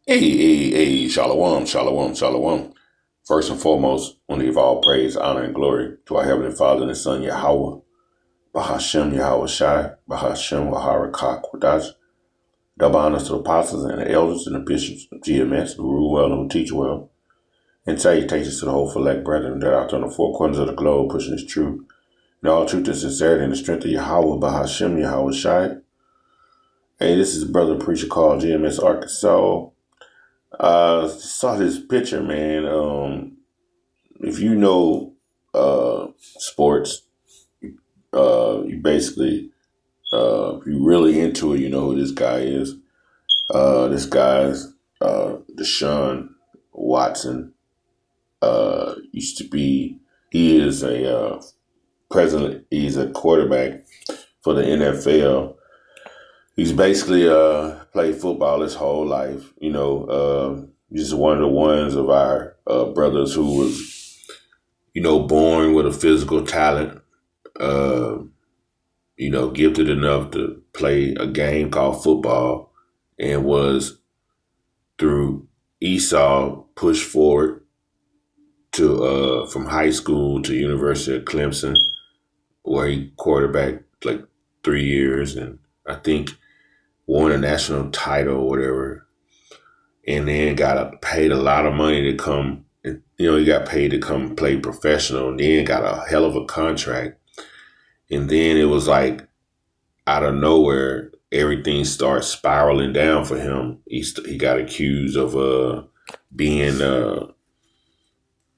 Shalom, shalom, shalom. First and foremost, I want to give all praise, honor, and glory to our Heavenly Father and His Son, Yahweh, Bahashem Yahweh Shai, Bahashem Wahara Kwadash. Double honors to the apostles and the elders and the bishops of GMS who rule well and who teach well. And salutations to the whole select brethren that are out on the four corners of the globe pushing this truth. And all truth and sincerity and the strength of Yahweh, Bahashem Yahweh Shai. Hey, this is Brother Preacher called GMS Arkansas. Saw this picture, man. If you know sports, you basically, if you're really into it, you know who this guy is. This guy's Deshaun Watson. Used to be, he is a president, he's a quarterback for the NFL. He's basically played football his whole life. He's one of the ones of our brothers who was, born with a physical talent, gifted enough to play a game called football, and was through Esau pushed forward to from high school to University of Clemson, where he quarterbacked like 3 years, and I think won a national title or whatever, and then got paid a lot of money to come. He got paid to come play professional, and then got a hell of a contract. And then it was like out of nowhere, everything starts spiraling down for him. He got accused of being,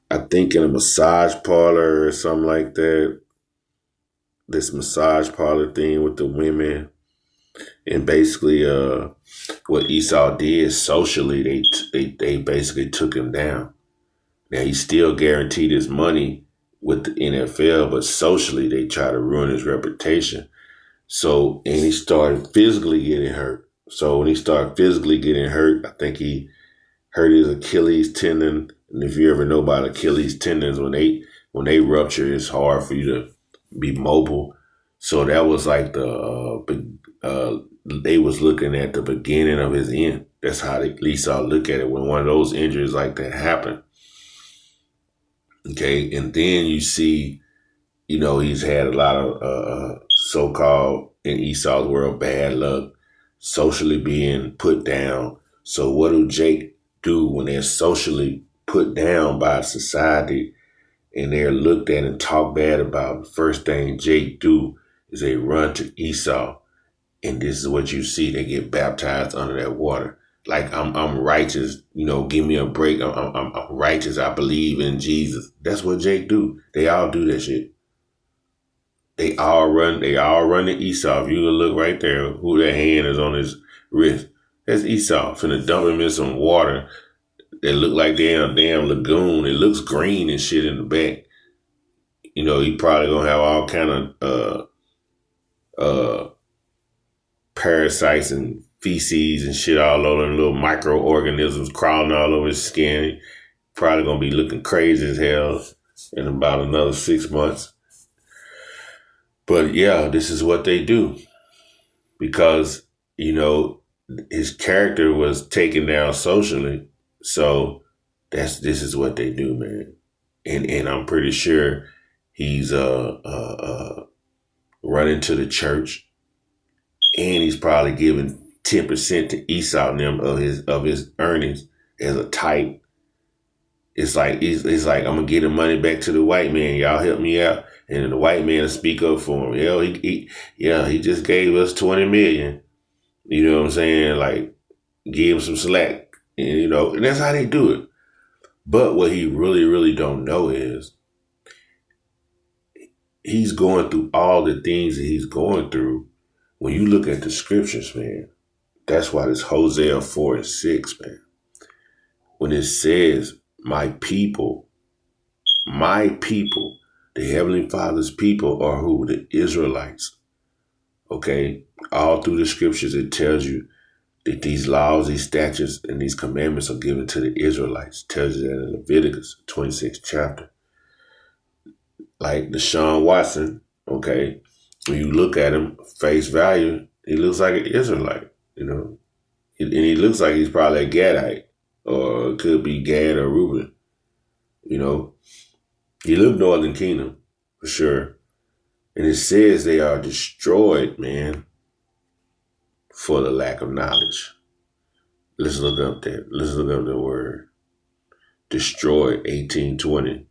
I think, in a massage parlor or something like that. This massage parlor thing with the women. And basically, what Esau did socially, they basically took him down. Now, he still guaranteed his money with the NFL, but socially, they try to ruin his reputation. So, and he started physically getting hurt. So when he started physically getting hurt, I think he hurt his Achilles tendon. And if you ever know about Achilles tendons, when they rupture, it's hard for you to be mobile. So that was like they was looking at the beginning of his end. That's how they at least I'll look at it when one of those injuries like that happen. Okay, and then you see, he's had a lot of so-called, in Esau's world, bad luck, socially being put down. So what do Jake do when they're socially put down by society and they're looked at and talked bad about? The first thing Jake do is they run to Esau. And this is what you see. They get baptized under that water. Like, I'm righteous, give me a break. I'm righteous. I believe in Jesus. That's what Jake do. They all do that shit. They all run to Esau. If you look right there, who that hand is on his wrist, that's Esau. Finna dump him in some water that look like damn lagoon. It looks green and shit in the back. He probably gonna have all kind of parasites and feces and shit all over, and little microorganisms crawling all over his skin. Probably gonna be looking crazy as hell in about another 6 months. But yeah, this is what they do because, his character was taken down socially. So this is what they do, man. And I'm pretty sure he's running to the church, and he's probably giving 10% to Esau and them of his earnings as a type. It's like I'm gonna get the money back to the white man. Y'all help me out, and the white man will speak up for him. He just gave us 20 million. You know what I'm saying? Like, give him some slack, and that's how they do it. But what he really, really don't know is he's going through all the things that he's going through. When you look at the scriptures, man, that's why this Hosea 4:6, man, when it says, my people, the Heavenly Father's people are who? The Israelites. Okay? All through the scriptures, it tells you that these laws, these statutes, and these commandments are given to the Israelites. It tells you that in Leviticus 26th chapter. Like Deshaun Watson, okay, when you look at him, face value, he looks like an Israelite, And he looks like he's probably a Gadite, or it could be Gad or Reuben. You know, he lived Northern Kingdom for sure. And it says they are destroyed, man, for the lack of knowledge. Let's look up that. Let's look up the word. Destroyed, 1820.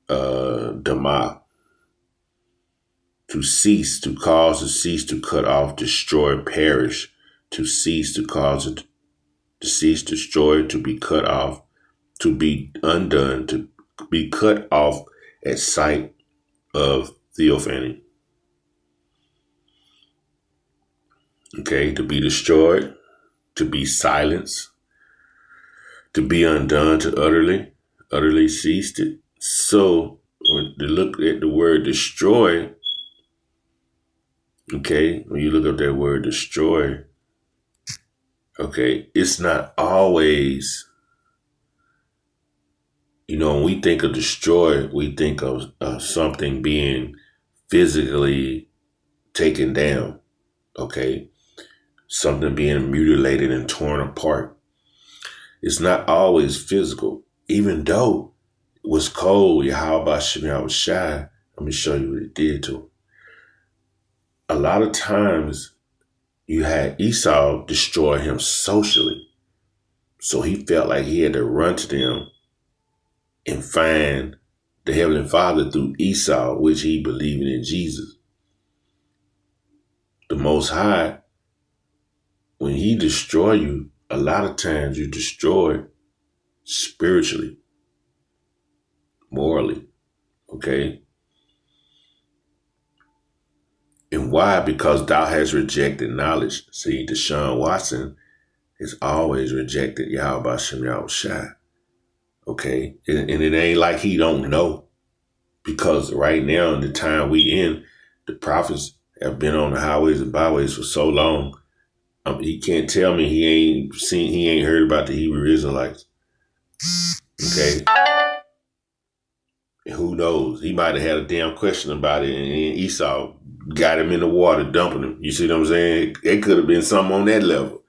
Dama. To cease, to cause, to cease, to cut off, destroy, perish. To cease, to cause it, to cease, destroy, to be cut off, to be undone, to be cut off at sight of theophany. Okay, to be destroyed, to be silenced, to be undone, to utterly ceased it. So when you look at the word destroy, okay, when you look up that word destroy, okay, it's not always, when we think of destroy, we think of something being physically taken down, okay? Something being mutilated and torn apart. It's not always physical. Even though it was cold, Yahweh Shem was shy. Let me show you what it did to him. A lot of times you had Esau destroy him socially. So he felt like he had to run to them and find the Heavenly Father through Esau, which he believed in Jesus. The Most High, when he destroy you, a lot of times you destroy spiritually, morally, okay? And why? Because thou hast rejected knowledge. See, Deshaun Watson has always rejected Yahweh Shem Yahushai, okay? And it ain't like he don't know, because right now in the time we in, the prophets have been on the highways and byways for so long. He can't tell me he ain't heard about the Hebrew Israelites. Okay. And who knows? He might have had a damn question about it, and Esau got him in the water, dumping him. You see what I'm saying? It could have been something on that level.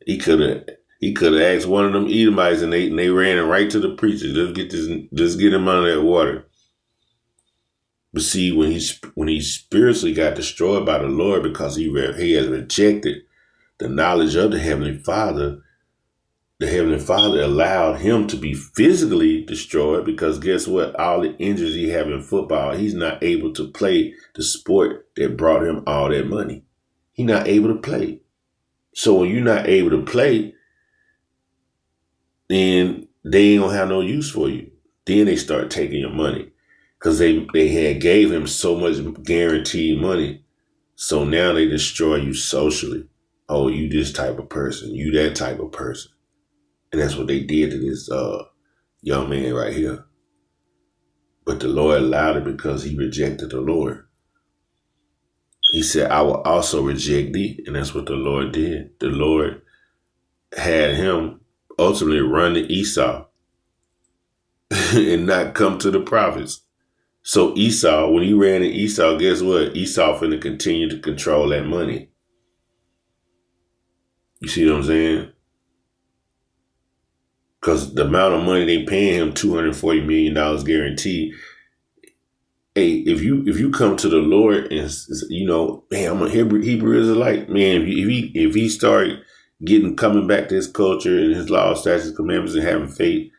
He could have asked one of them Edomites, and they ran him right to the preacher. Let's get him under that water. But see, when he spiritually got destroyed by the Lord because he has rejected the knowledge of the Heavenly Father allowed him to be physically destroyed, because guess what? All the injuries he have in football, he's not able to play the sport that brought him all that money. He's not able to play. So when you're not able to play, then they ain't gonna have no use for you. Then they start taking your money, because they had gave him so much guaranteed money. So now they destroy you socially. Oh, you this type of person, you that type of person. And that's what they did to this young man right here. But the Lord allowed it because he rejected the Lord. He said, I will also reject thee. And that's what the Lord did. The Lord had him ultimately run to Esau and not come to the prophets. So Esau, when he ran to Esau, guess what? Esau finna continue to control that money. You see what I'm saying? Because the amount of money they paying him, $240 million guaranteed. Hey, if you come to the Lord and man, I'm a Hebrew Israelite, man. If he start coming back to his culture and his law, statutes, commandments, and having faith,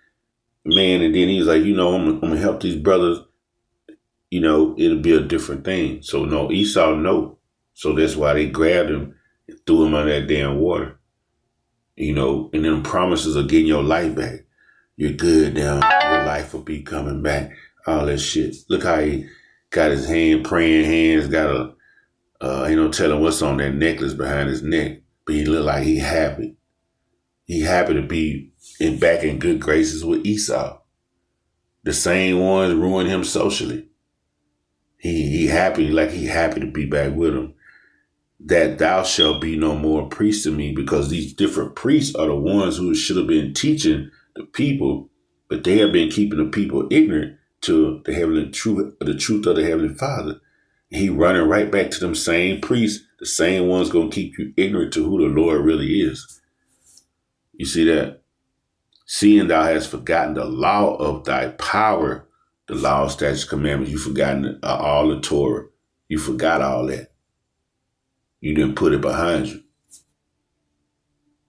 man, and then he's like, I'm gonna help these brothers. It'll be a different thing. So no, Esau no. So that's why they grabbed him and threw him under that damn water. And then promises of getting your life back. You're good now. Your life will be coming back. All that shit. Look how he got his praying hands, got ain't no telling what's on that necklace behind his neck. But he look like he happy. He happy to be back in good graces with Esau. The same ones ruined him socially. He happy, like he happy to be back with him. That thou shalt be no more a priest to me, because these different priests are the ones who should have been teaching the people, but they have been keeping the people ignorant to the truth of the Heavenly Father. He running right back to them same priests the same one's going to keep you ignorant to who the Lord really is. You see that? Seeing thou hast forgotten the law of thy power, the law, statutes, commandments, you've forgotten all the Torah. You forgot all that. You didn't put it behind you.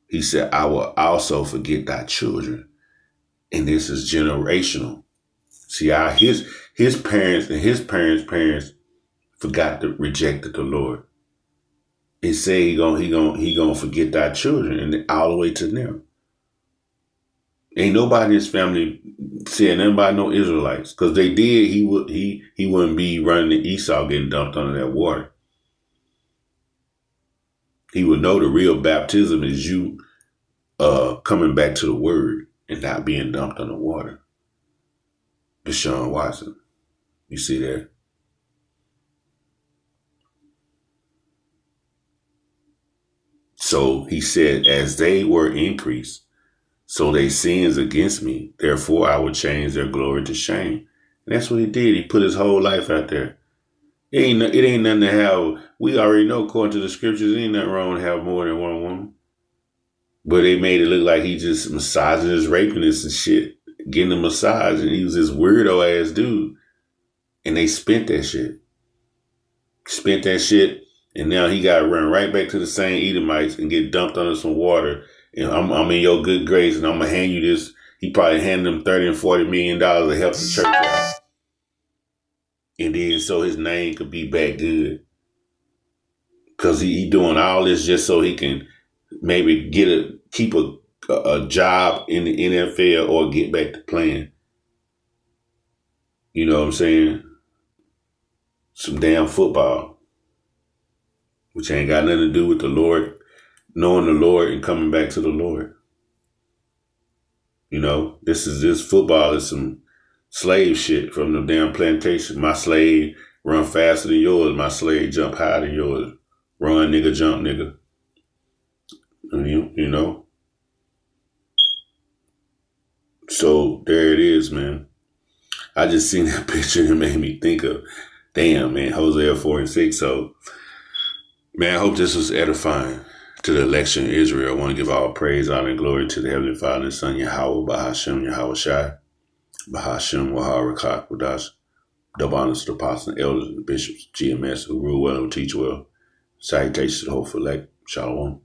He said, I will also forget thy children. And this is generational. See how his parents and his parents rejected the Lord. It said he gonna forget thy children and all the way to them. Ain't nobody in his family said nothing about no Israelites. Because they did, he wouldn't be running to Esau getting dumped under that water. He would know the real baptism is you coming back to the word and not being dumped under water. Deshaun Watson. You see that? So he said, as they were increased, so they sins against me. Therefore, I will change their glory to shame. And that's what he did. He put his whole life out there. It ain't nothing to have. We already know, according to the scriptures, ain't nothing wrong to have more than one woman. But they made it look like he just massaging his rapist and shit, getting a massage, and he was this weirdo ass dude. And they spent that shit. And now he got to run right back to the same Edomites and get dumped under some water. And I'm in your good grace, and I'm gonna hand you this. He probably handed them $30 and $40 million to help the church out, and then so his name could be back good. Cause he doing all this just so he can maybe keep a job in the NFL or get back to playing. You know what I'm saying? Some damn football, which ain't got nothing to do with the Lord. Knowing the Lord and coming back to the Lord. You know, this football is some slave shit from the damn plantation. My slave run faster than yours. My slave jump higher than yours. Run, nigga, jump, nigga. You know? So there it is, man. I just seen that picture and it made me think of, damn, man, Hosea 4:6. So, man, I hope this was edifying to the election of Israel. I want to give all praise, honor, and glory to the Heavenly Father and Son, Yahweh, Bahashem, Yahweh Shai, Bahashem, Wahar, Rakak, Wadash, double honors to the apostles and elders and the bishops, GMS, who rule well and teach well. Salutations to the whole elect. Shalom.